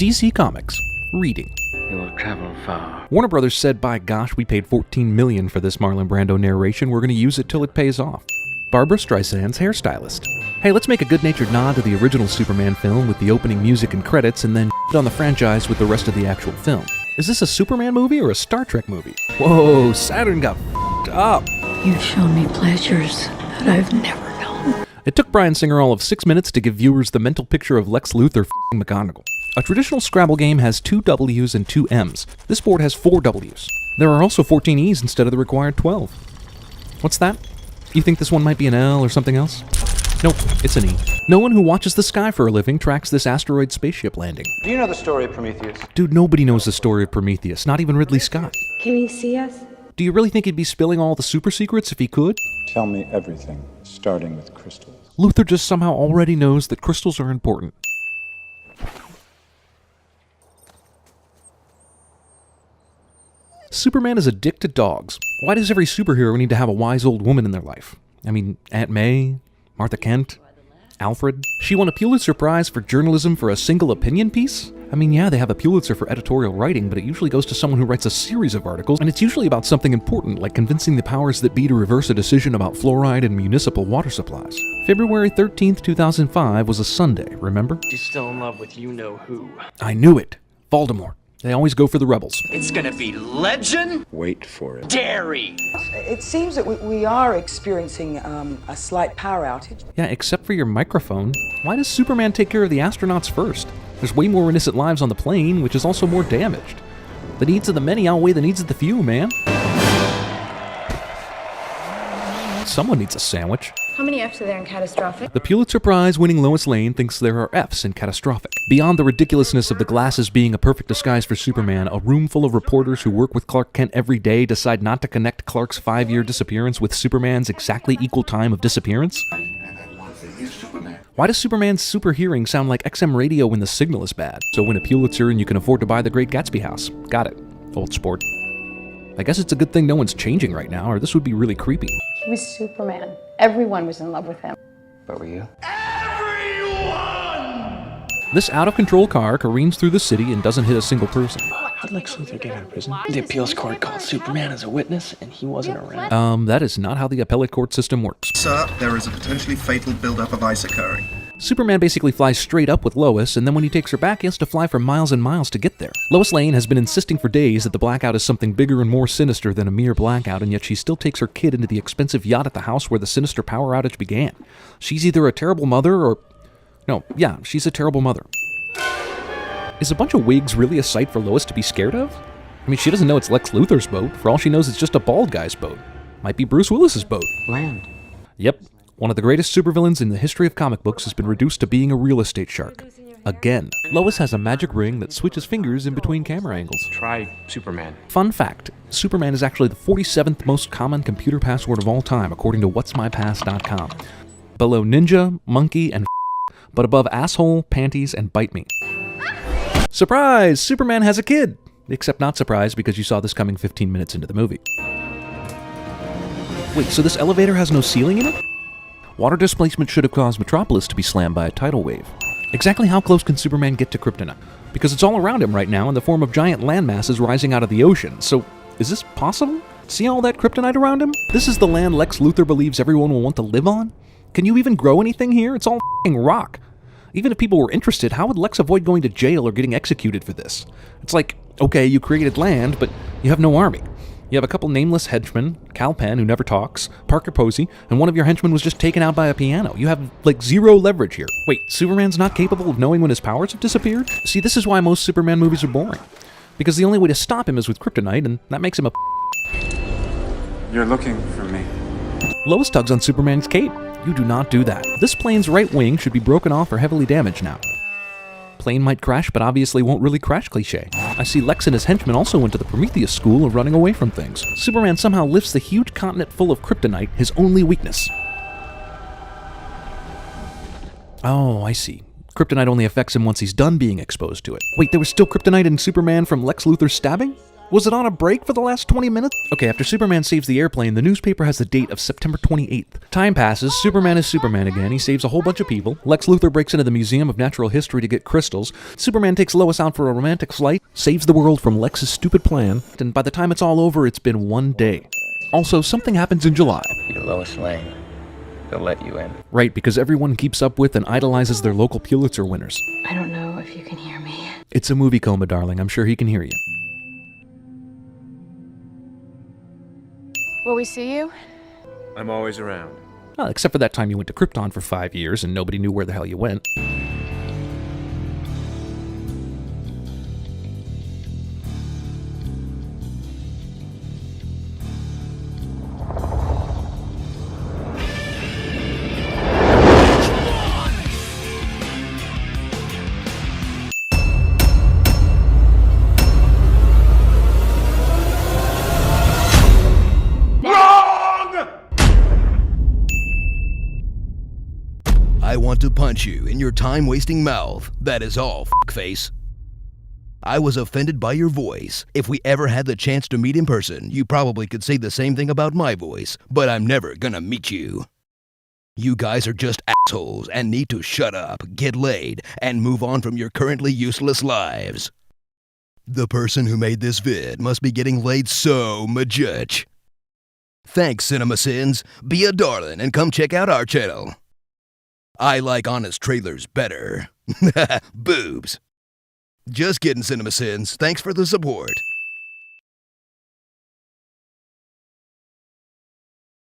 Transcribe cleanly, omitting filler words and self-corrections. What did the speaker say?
DC Comics. Reading. You will travel far. Warner Brothers said, by gosh, we paid $14 million for this Marlon Brando narration, we're going to use it till it pays off. Barbara Streisand's hairstylist. Hey, let's make a good-natured nod to the original Superman film with the opening music and credits, and then shit on the franchise with the rest of the actual film. Is this a Superman movie or a Star Trek movie? Whoa, Saturn got f***ed up. You've shown me pleasures that I've never known. It took Bryan Singer all of 6 minutes to give viewers the mental picture of Lex Luthor f***ing McGonagall. A traditional Scrabble game has 2 W's and 2 M's. This board has 4 W's. There are also 14 E's instead of the required 12. What's that? You think this one might be an L or something else? Nope, it's an E. No one who watches the sky for a living tracks this asteroid spaceship landing. Do you know the story of Prometheus? Dude, nobody knows the story of Prometheus, not even Ridley Scott. Can he see us? Do you really think he'd be spilling all the super secrets if he could? Tell me everything, starting with crystals. Luthor just somehow already knows that crystals are important. Superman is a dick to dogs. Why does every superhero need to have a wise old woman in their life? I mean, Aunt May, Martha Kent, Alfred. She won a Pulitzer Prize for journalism for a single opinion piece? I mean, yeah, they have a Pulitzer for editorial writing, but it usually goes to someone who writes a series of articles, and it's usually about something important, like convincing the powers that be to reverse a decision about fluoride in municipal water supplies. February 13th, 2005 was a Sunday, remember? She's still in love with you-know-who. I knew it. Voldemort. They always go for the rebels. It's gonna be Legend Wait for it. Dairy. It seems that we are experiencing a slight power outage. Yeah, except for your microphone. Why does Superman take care of the astronauts first? There's way more innocent lives on the plane, which is also more damaged. The needs of the many outweigh the needs of the few, man. Someone needs a sandwich. How many F's are there in catastrophic? The Pulitzer Prize-winning Lois Lane thinks there are F's in catastrophic. Beyond the ridiculousness of the glasses being a perfect disguise for Superman, a room full of reporters who work with Clark Kent every day decide not to connect Clark's 5-year disappearance with Superman's exactly equal time of disappearance? Why does Superman's super hearing sound like XM radio when the signal is bad? So win a Pulitzer and you can afford to buy the Great Gatsby house. Got it, old sport. I guess it's a good thing no one's changing right now, or this would be really creepy. He was Superman. Everyone was in love with him. But were you? This out-of-control car careens through the city and doesn't hit a single person. How'd Lex Luthor get out of prison? The appeals court called Superman as a witness, and he wasn't around. That is not how the appellate court system works. Sir, there is a potentially fatal buildup of ice occurring. Superman basically flies straight up with Lois, and then when he takes her back, he has to fly for miles and miles to get there. Lois Lane has been insisting for days that the blackout is something bigger and more sinister than a mere blackout, and yet she still takes her kid into the expensive yacht at the house where the sinister power outage began. She's either a terrible mother or... No, yeah, she's a terrible mother. Is a bunch of wigs really a sight for Lois to be scared of? I mean, she doesn't know it's Lex Luthor's boat. For all she knows, it's just a bald guy's boat. Might be Bruce Willis's boat. Land. Yep. One of the greatest supervillains in the history of comic books has been reduced to being a real estate shark. Again. Lois has a magic ring that switches fingers in between camera angles. Try Superman. Fun fact, Superman is actually the 47th most common computer password of all time, according to whatsmypass.com. Below ninja, monkey, and but above asshole, panties, and bite me. Surprise! Superman has a kid! Except not surprised because you saw this coming 15 minutes into the movie. Wait, so this elevator has no ceiling in it? Water displacement should have caused Metropolis to be slammed by a tidal wave. Exactly how close can Superman get to Kryptonite? Because it's all around him right now in the form of giant landmasses rising out of the ocean, so is this possible? See all that kryptonite around him? This is the land Lex Luthor believes everyone will want to live on? Can you even grow anything here? It's all f***ing rock. Even if people were interested, how would Lex avoid going to jail or getting executed for this? It's like, okay, you created land, but you have no army. You have a couple nameless henchmen, Kal Penn, who never talks, Parker Posey, and one of your henchmen was just taken out by a piano. You have, like, zero leverage here. Wait, Superman's not capable of knowing when his powers have disappeared? See, this is why most Superman movies are boring. Because the only way to stop him is with kryptonite, and that makes him a You're looking for me. Lois tugs on Superman's cape. You do not do that. This plane's right wing should be broken off or heavily damaged now. Plane might crash, but obviously won't really crash cliché. I see Lex and his henchmen also went to the Prometheus school of running away from things. Superman somehow lifts the huge continent full of kryptonite, his only weakness. Oh, I see. Kryptonite only affects him once he's done being exposed to it. Wait, there was still kryptonite in Superman from Lex Luthor's stabbing? Was it on a break for the last 20 minutes? Okay, after Superman saves the airplane, the newspaper has the date of September 28th. Time passes, Superman is Superman again, he saves a whole bunch of people, Lex Luthor breaks into the Museum of Natural History to get crystals, Superman takes Lois out for a romantic flight, saves the world from Lex's stupid plan, and by the time it's all over, it's been one day. Also, something happens in July. You're Lois Lane. They'll let you in. Right, because everyone keeps up with and idolizes their local Pulitzer winners. I don't know if you can hear me. It's a movie coma, darling, I'm sure he can hear you. Will we see you? I'm always around. Well, except for that time you went to Krypton for 5 years and nobody knew where the hell you went. I want to punch you in your time-wasting mouth. That is all, f***face. I was offended by your voice. If we ever had the chance to meet in person, you probably could say the same thing about my voice, but I'm never gonna meet you. You guys are just assholes and need to shut up, get laid, and move on from your currently useless lives. The person who made this vid must be getting laid so much. Thanks, CinemaSins. Be a darling and come check out our channel. I like honest trailers better. Boobs. Just kidding, CinemaSins. Thanks for the support.